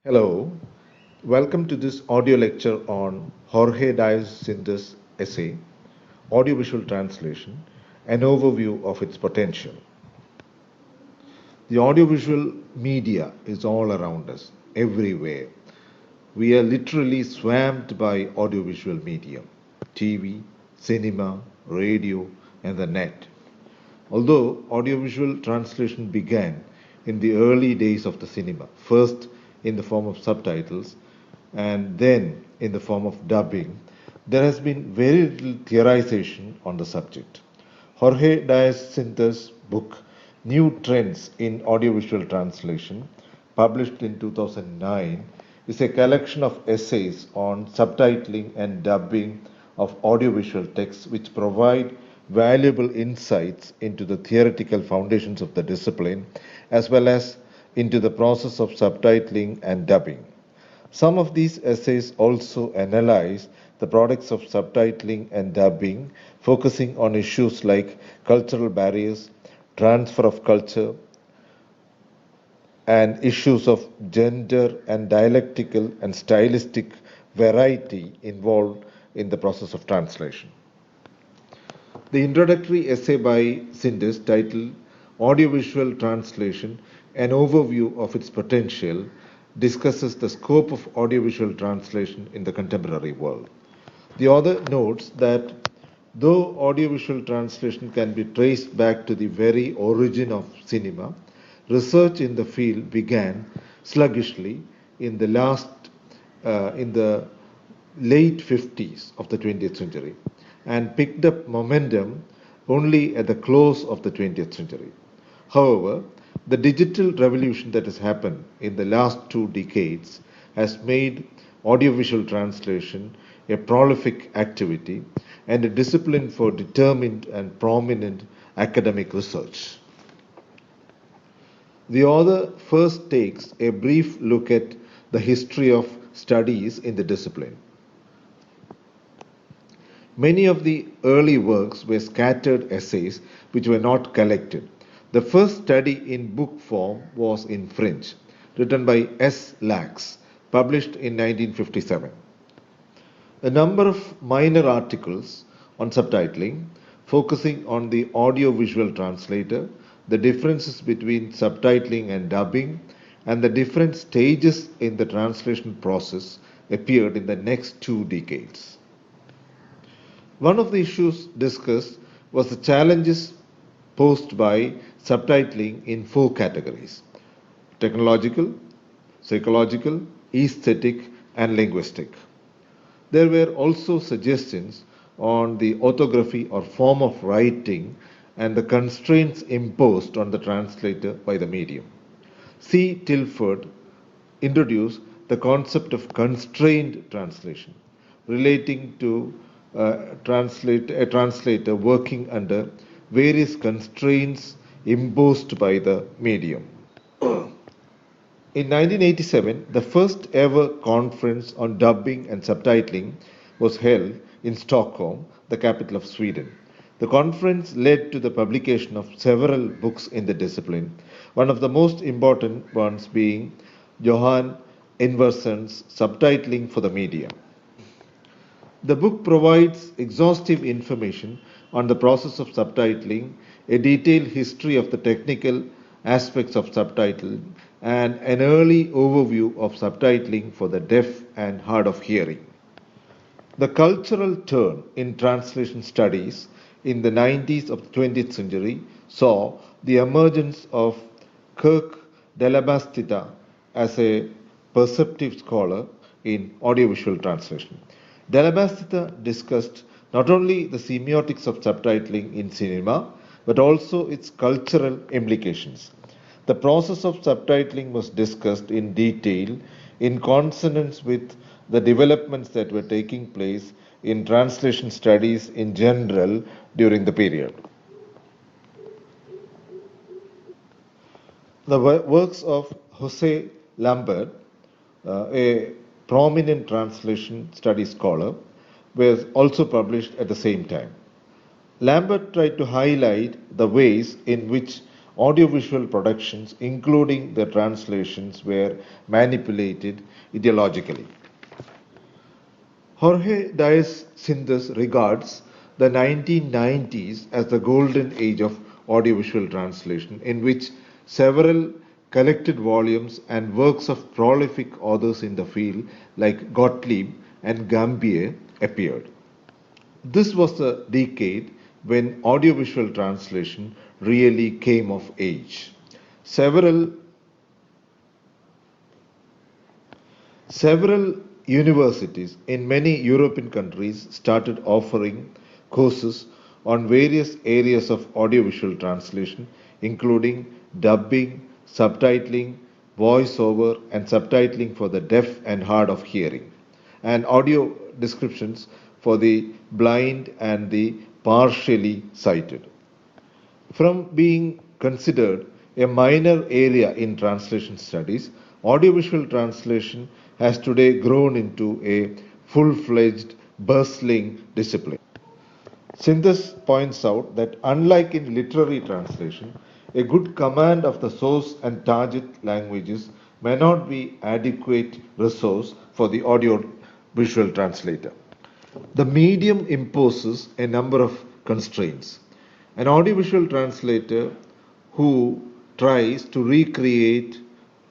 Hello, welcome to this audio lecture on Jorge Diaz-Sinder's essay, Audiovisual Translation, an overview of its potential. The audiovisual media is all around us, everywhere. We are literally swamped by audiovisual media, TV, cinema, radio, and the net. Although audiovisual translation began in the early days of the cinema, first in the form of subtitles and then in the form of dubbing, there has been very little theorization on the subject. Jorge Diaz-Sinder's book, New Trends in Audiovisual Translation, published in 2009, is a collection of essays on subtitling and dubbing of audiovisual texts which provide valuable insights into the theoretical foundations of the discipline as well as into the process of subtitling and dubbing. Some of these essays also analyze the products of subtitling and dubbing, focusing on issues like cultural barriers, transfer of culture, and issues of gender and dialectical and stylistic variety involved in the process of translation. The introductory essay by Sinders titled Audiovisual Translation, an overview of its potential, discusses the scope of audiovisual translation in the contemporary world. The author notes that though audiovisual translation can be traced back to the very origin of cinema, research in the field began sluggishly in the late 50s of the 20th century and picked up momentum only at the close of the 20th century. However, the digital revolution that has happened in the last 2 decades has made audiovisual translation a prolific activity and a discipline for determined and prominent academic research. The author first takes a brief look at the history of studies in the discipline. Many of the early works were scattered essays which were not collected. The first study in book form was in French, written by S. Lax, published in 1957. A number of minor articles on subtitling, focusing on the audio-visual translator, the differences between subtitling and dubbing, and the different stages in the translation process appeared in the next 2 decades. One of the issues discussed was the challenges posed by subtitling in 4 categories: technological, psychological, aesthetic, and linguistic. There were also suggestions on the orthography or form of writing and the constraints imposed on the translator by the medium. C. Tilford introduced the concept of constrained translation, relating to a translator working under various constraints imposed by the medium. In 1987, the first ever conference on dubbing and subtitling was held in Stockholm, the capital of Sweden. The conference led to the publication of several books in the discipline, one of the most important ones being Johan Inverson's Subtitling for the Media. The book provides exhaustive information on the process of subtitling, a detailed history of the technical aspects of subtitling, and an early overview of subtitling for the deaf and hard of hearing. The cultural turn in translation studies in the 90s of the 20th century saw the emergence of Kirk Delabastida as a perceptive scholar in audiovisual translation. Delabastida discussed not only the semiotics of subtitling in cinema, but also its cultural implications. The process of subtitling was discussed in detail in consonance with the developments that were taking place in translation studies in general during the period. The works of Jose Lambert, a prominent translation study scholar, were also published at the same time. Lambert tried to highlight the ways in which audiovisual productions, including the translations, were manipulated ideologically. Jorge Dias Sintes regards the 1990s as the golden age of audiovisual translation, in which several collected volumes and works of prolific authors in the field like Gottlieb and Gambier appeared. This was the decade when audiovisual translation really came of age. Several universities in many European countries started offering courses on various areas of audiovisual translation, including dubbing, subtitling, voiceover, and subtitling for the deaf and hard of hearing, and audio descriptions for the blind and the partially sighted. From being considered a minor area in translation studies, audiovisual translation has today grown into a full fledged, bustling discipline. Sintes points out that unlike in literary translation, a good command of the source and target languages may not be adequate resource for the audio visual translator. The medium imposes a number of constraints. An audiovisual translator who tries to recreate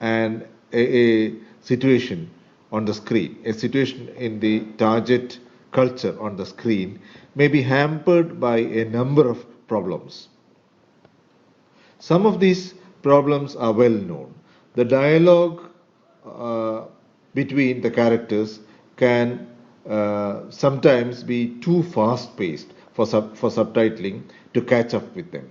a situation on the screen, a situation in the target culture on the screen, may be hampered by a number of problems. Some of these problems are well known. The dialogue between the characters can sometimes be too fast paced for subtitling to catch up with them.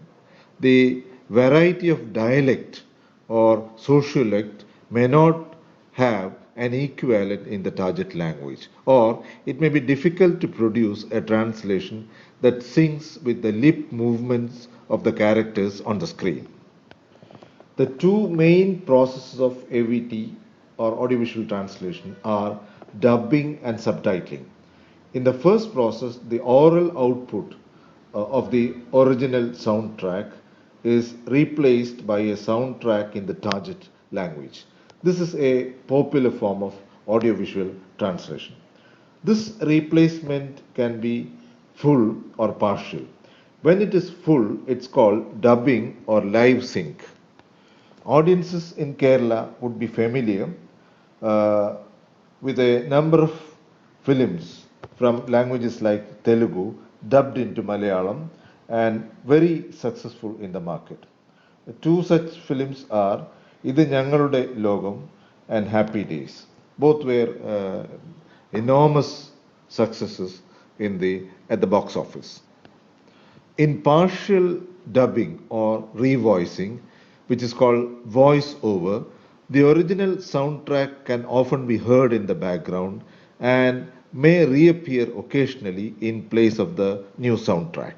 The variety of dialect or sociolect may not have an equivalent in the target language, or it may be difficult to produce a translation that syncs with the lip movements of the characters on the screen. The two main processes of AVT or audiovisual translation are dubbing and subtitling. In the first process, the oral output of the original soundtrack is replaced by a soundtrack in the target language. This is a popular form of audiovisual translation. This replacement can be full or partial. When it is full, it's called dubbing or live sync. Audiences in Kerala would be familiar with a number of films from languages like Telugu dubbed into Malayalam and very successful in the market. Two such films are Idu Njangalude Logam and Happy Days. Both were enormous successes at the box office. In partial dubbing or revoicing, which is called voice over, the original soundtrack can often be heard in the background and may reappear occasionally in place of the new soundtrack.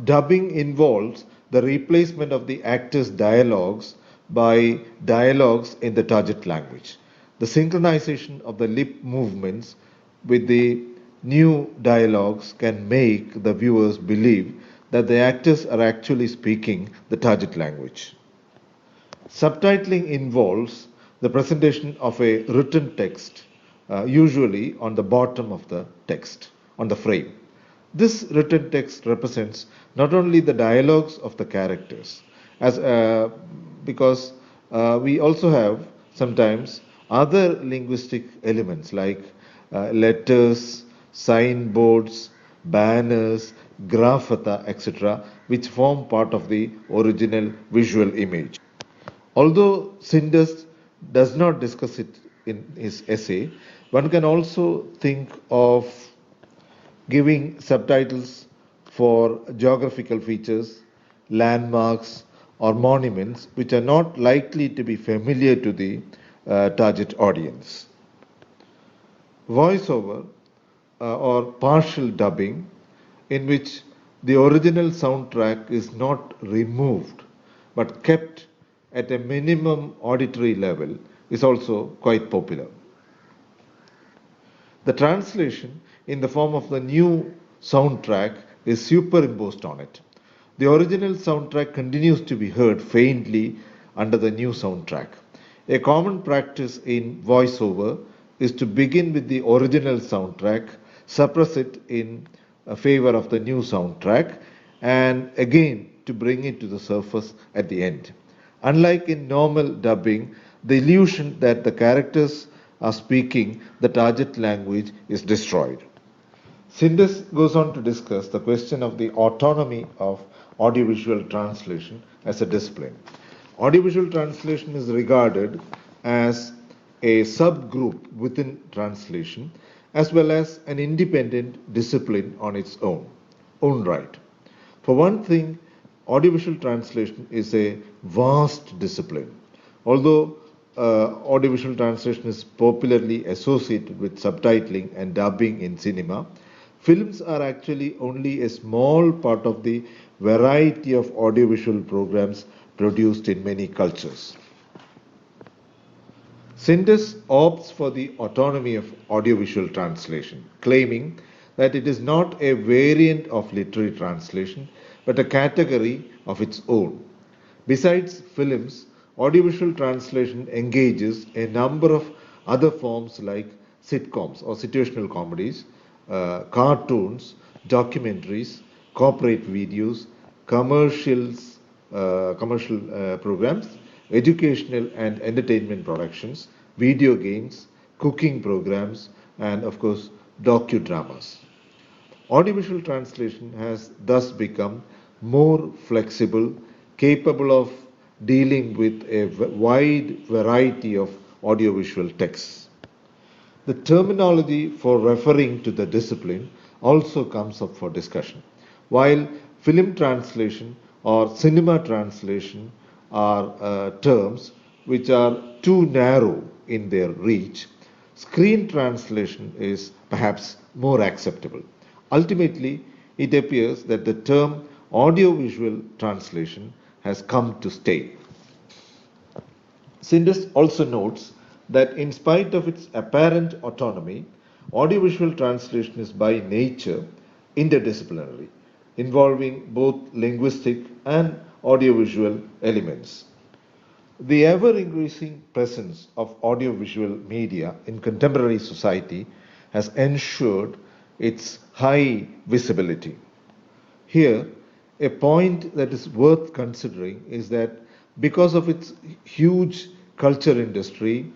Dubbing involves the replacement of the actors' dialogues by dialogues in the target language. The synchronization of the lip movements with the new dialogues can make the viewers believe that the actors are actually speaking the target language. Subtitling involves the presentation of a written text, usually on the bottom of the text, on the frame. This written text represents not only the dialogues of the characters, because we also have sometimes other linguistic elements like letters, signboards, banners, graphata, etc., which form part of the original visual image. Although Sintes does not discuss it in his essay, one can also think of giving subtitles for geographical features, landmarks, or monuments which are not likely to be familiar to the target audience. Voiceover or partial dubbing, in which the original soundtrack is not removed but kept at a minimum auditory level, is also quite popular. The translation in the form of the new soundtrack is superimposed on it. The original soundtrack continues to be heard faintly under the new soundtrack. A common practice in voiceover is to begin with the original soundtrack, suppress it in favor of the new soundtrack, and again to bring it to the surface at the end. Unlike in normal dubbing, the illusion that the characters are speaking the target language is destroyed. Sindus goes on to discuss the question of the autonomy of audiovisual translation as a discipline. Audiovisual translation is regarded as a subgroup within translation as well as an independent discipline on its own right. For one thing, audiovisual translation is a vast discipline. Although audiovisual translation is popularly associated with subtitling and dubbing in cinema, films are actually only a small part of the variety of audiovisual programs produced in many cultures. Sindus opts for the autonomy of audiovisual translation, claiming that it is not a variant of literary translation but a category of its own. Besides films, audiovisual translation engages a number of other forms like sitcoms or situational comedies, cartoons, documentaries, corporate videos, commercial programs, educational and entertainment productions, video games, cooking programs, and of course, docudramas. Audiovisual translation has thus become more flexible, capable of dealing with a wide variety of audiovisual texts. The terminology for referring to the discipline also comes up for discussion. While film translation or cinema translation are terms which are too narrow in their reach, screen translation is perhaps more acceptable. Ultimately, it appears that the term audiovisual translation has come to stay. Sindus also notes that in spite of its apparent autonomy, audiovisual translation is by nature interdisciplinary, involving both linguistic and audiovisual elements. The ever increasing presence of audiovisual media in contemporary society has ensured its high visibility. Here, a point that is worth considering is that because of its huge culture industry,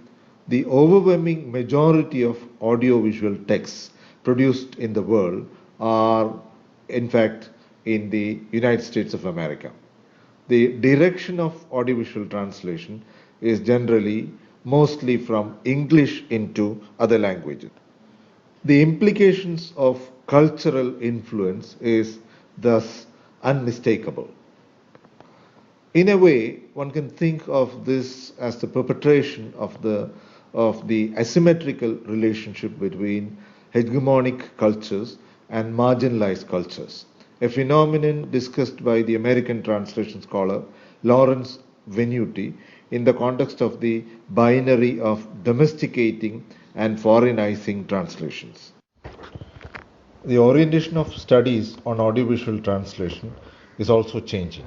the overwhelming majority of audiovisual texts produced in the world are, in fact, in the United States of America. The direction of audiovisual translation is generally mostly from English into other languages. The implications of cultural influence is thus unmistakable. In a way, one can think of this as the perpetration of the asymmetrical relationship between hegemonic cultures and marginalized cultures, a phenomenon discussed by the American translation scholar Lawrence Venuti in the context of the binary of domesticating and foreignizing translations. The orientation of studies on audiovisual translation is also changing.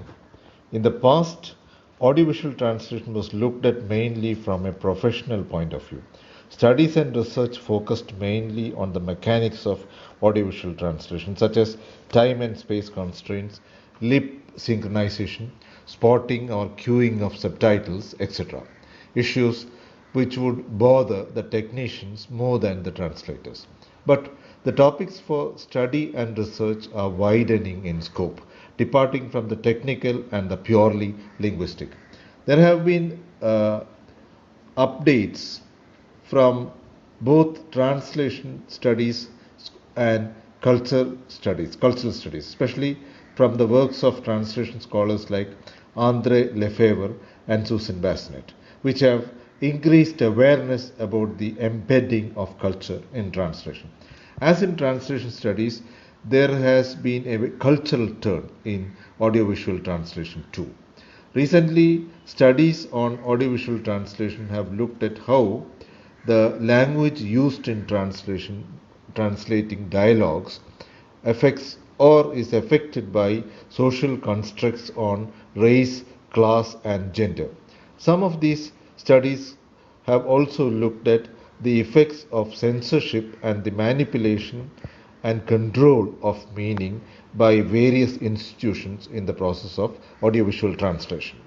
In the past, audiovisual translation was looked at mainly from a professional point of view. Studies and research focused mainly on the mechanics of audiovisual translation, such as time and space constraints, lip synchronization, spotting or cueing of subtitles, etc. Issues which would bother the technicians more than the translators. But the topics for study and research are widening in scope, departing from the technical and the purely linguistic. There have been updates from both translation studies and cultural studies, especially from the works of translation scholars like André Lefebvre and Susan Bassnett, which have increased awareness about the embedding of culture in translation. As in translation studies, there has been a cultural turn in audiovisual translation too. Recently, studies on audiovisual translation have looked at how the language used in translating dialogues affects or is affected by social constructs on race, class, and gender. Some of these studies have also looked at the effects of censorship and the manipulation and control of meaning by various institutions in the process of audiovisual translation.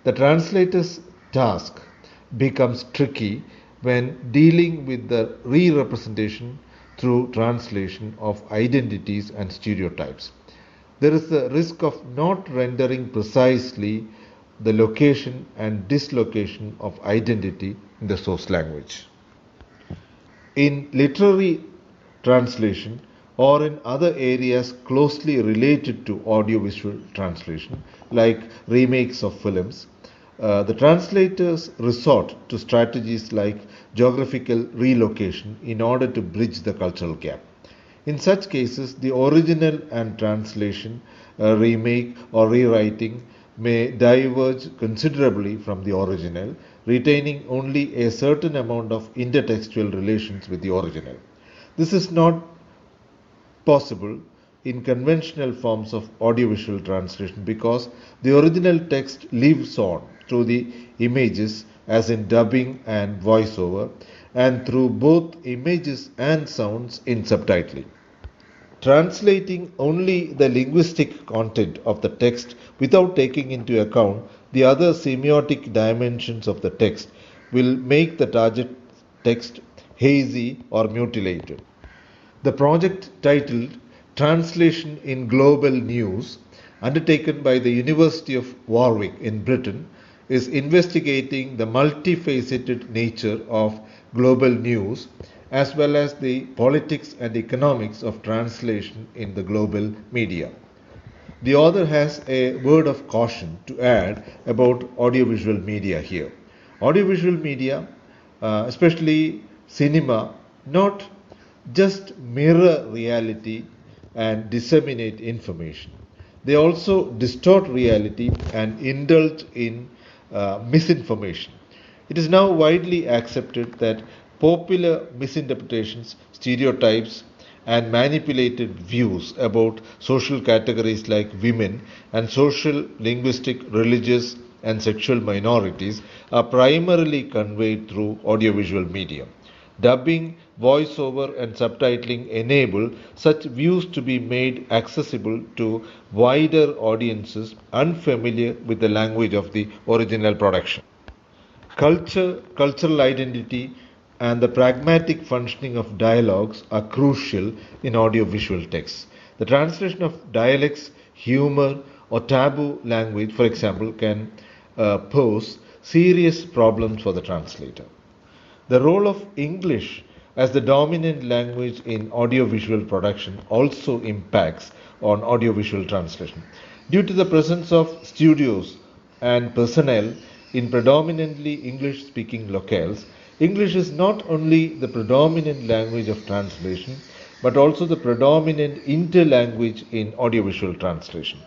The translator's task becomes tricky when dealing with the re-representation through translation of identities and stereotypes. There is the risk of not rendering precisely the location and dislocation of identity in the source language. In literary translation or in other areas closely related to audiovisual translation, like remakes of films, the translators resort to strategies like geographical relocation in order to bridge the cultural gap. In such cases, the original and translation, remake, or rewriting may diverge considerably from the original, retaining only a certain amount of intertextual relations with the original. This is not possible in conventional forms of audiovisual translation because the original text lives on through the images, as in dubbing and voiceover, and through both images and sounds in subtitling. Translating only the linguistic content of the text without taking into account the other semiotic dimensions of the text will make the target text hazy or mutilated. The project titled Translation in Global News, undertaken by the University of Warwick in Britain, is investigating the multifaceted nature of global news as well as the politics and economics of translation in the global media. The author has a word of caution to add about audiovisual media here. Audiovisual media, especially cinema, not just mirror reality and disseminate information. They also distort reality and indulge in misinformation. It is now widely accepted that popular misinterpretations, stereotypes, and manipulated views about social categories like women and social, linguistic, religious, and sexual minorities are primarily conveyed through audiovisual medium. Dubbing, voiceover, and subtitling enable such views to be made accessible to wider audiences unfamiliar with the language of the original production. Culture, cultural identity, and the pragmatic functioning of dialogues are crucial in audiovisual texts. The translation of dialects, humor, or taboo language, for example, can pose serious problems for the translator. The role of English as the dominant language in audiovisual production also impacts on audiovisual translation. Due to the presence of studios and personnel in predominantly English speaking locales, English is not only the predominant language of translation but also the predominant interlanguage in audiovisual translation.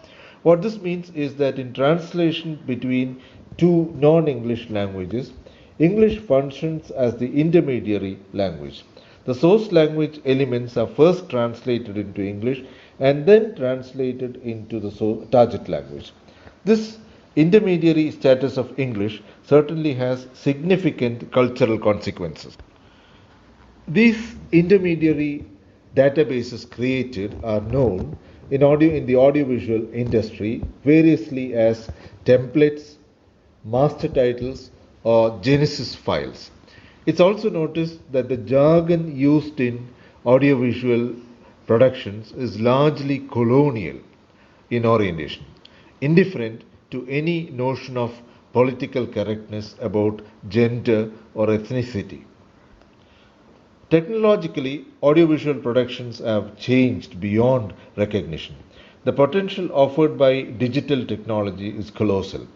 What this means is that in translation between two non English languages, English functions as the intermediary language. The source language elements are first translated into English and then translated into the target language. This intermediary status of English certainly has significant cultural consequences. These intermediary databases created are known in the audiovisual industry variously as templates, master titles, or Genesis files. It's also noticed that the jargon used in audiovisual productions is largely colonial in orientation, indifferent to any notion of political correctness about gender or ethnicity. Technologically, audiovisual productions have changed beyond recognition. The potential offered by digital technology is colossal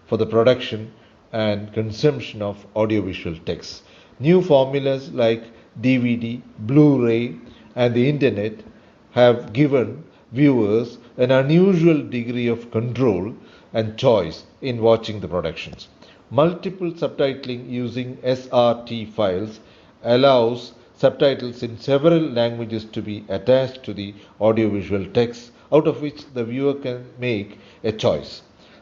for the production and consumption of audiovisual texts. New formulas like DVD, Blu-ray, and the internet have given viewers an unusual degree of control and choice in watching the productions. Multiple subtitling using SRT files allows subtitles in several languages to be attached to the audiovisual text, out of which the viewer can make a choice.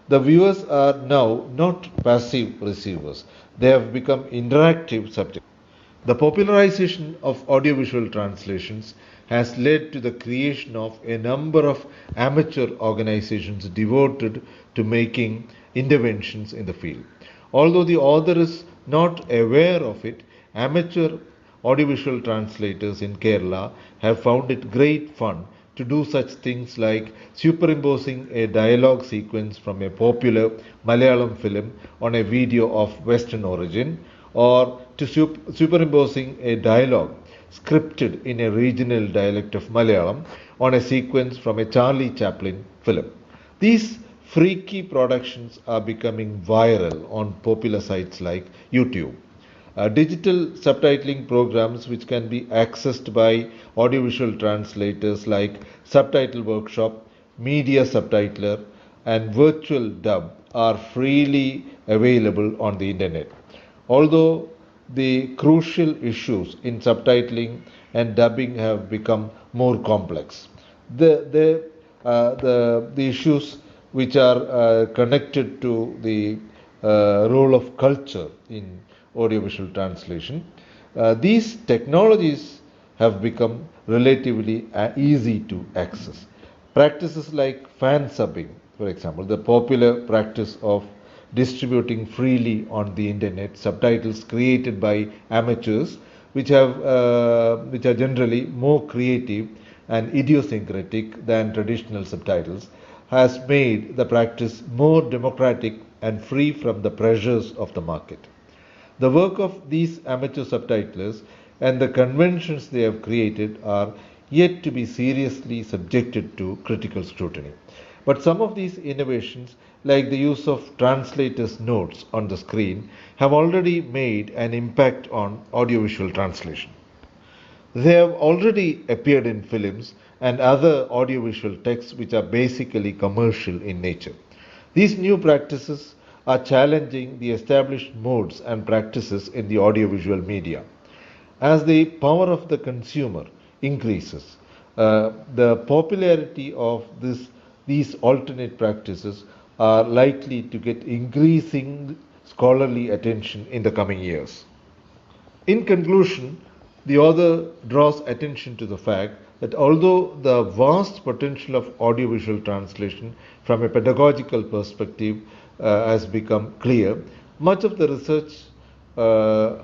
The viewers are now not passive receivers, they have become interactive subjects. The popularization of audiovisual translations has led to the creation of a number of amateur organizations devoted to making interventions in the field. Although the author is not aware of it, amateur audiovisual translators in Kerala have found it great fun to do such things like superimposing a dialogue sequence from a popular Malayalam film on a video of Western origin, or to superimposing a dialogue scripted in a regional dialect of Malayalam on a sequence from a Charlie Chaplin film. These freaky productions are becoming viral on popular sites like YouTube. Digital subtitling programs which can be accessed by audiovisual translators like Subtitle Workshop, Media Subtitler, and Virtual Dub are freely available on the internet. Although the crucial issues in subtitling and dubbing have become more complex, the issues which are connected to the role of culture in audiovisual translation, these technologies have become relatively easy to access. Practices like fan subbing, for example, the popular practice of distributing freely on the internet subtitles created by amateurs, which are generally more creative and idiosyncratic than traditional subtitles, has made the practice more democratic and free from the pressures of the market. The work of these amateur subtitlers and the conventions they have created are yet to be seriously subjected to critical scrutiny. But some of these innovations, like the use of translators' notes on the screen, have already made an impact on audiovisual translation. They have already appeared in films and other audiovisual texts which are basically commercial in nature. These new practices are challenging the established modes and practices in the audiovisual media. As the power of the consumer increases, the popularity of these alternate practices are likely to get increasing scholarly attention in the coming years. In conclusion, the author draws attention to the fact that although the vast potential of audiovisual translation from a pedagogical perspective has become clear, much of the research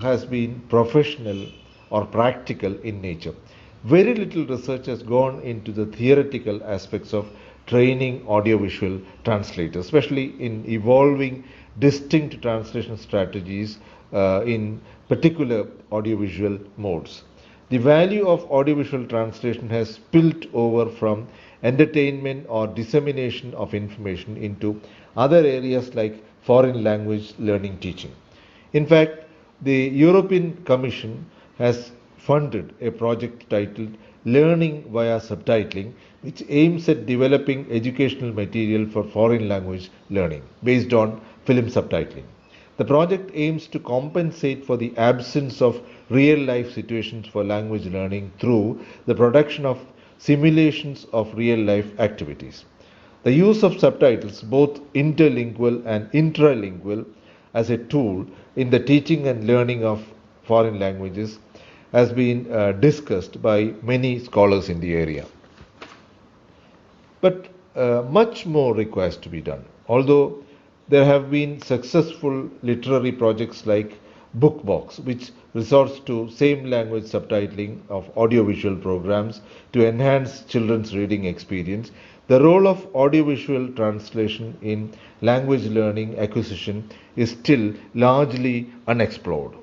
has been professional or practical in nature. Very little research has gone into the theoretical aspects of training audiovisual translators, especially in evolving distinct translation strategies in particular audiovisual modes. The value of audiovisual translation has spilled over from entertainment or dissemination of information into other areas like foreign language learning teaching. In fact, the European Commission has funded a project titled Learning via Subtitling, which aims at developing educational material for foreign language learning based on film subtitling. The project aims to compensate for the absence of real life situations for language learning through the production of simulations of real life activities. The use of subtitles, both interlingual and intralingual, as a tool in the teaching and learning of foreign languages has been discussed by many scholars in the area. But much more requires to be done. Although there have been successful literary projects like Bookbox, which resorts to same language subtitling of audiovisual programs to enhance children's reading experience, the role of audiovisual translation in language learning acquisition is still largely unexplored.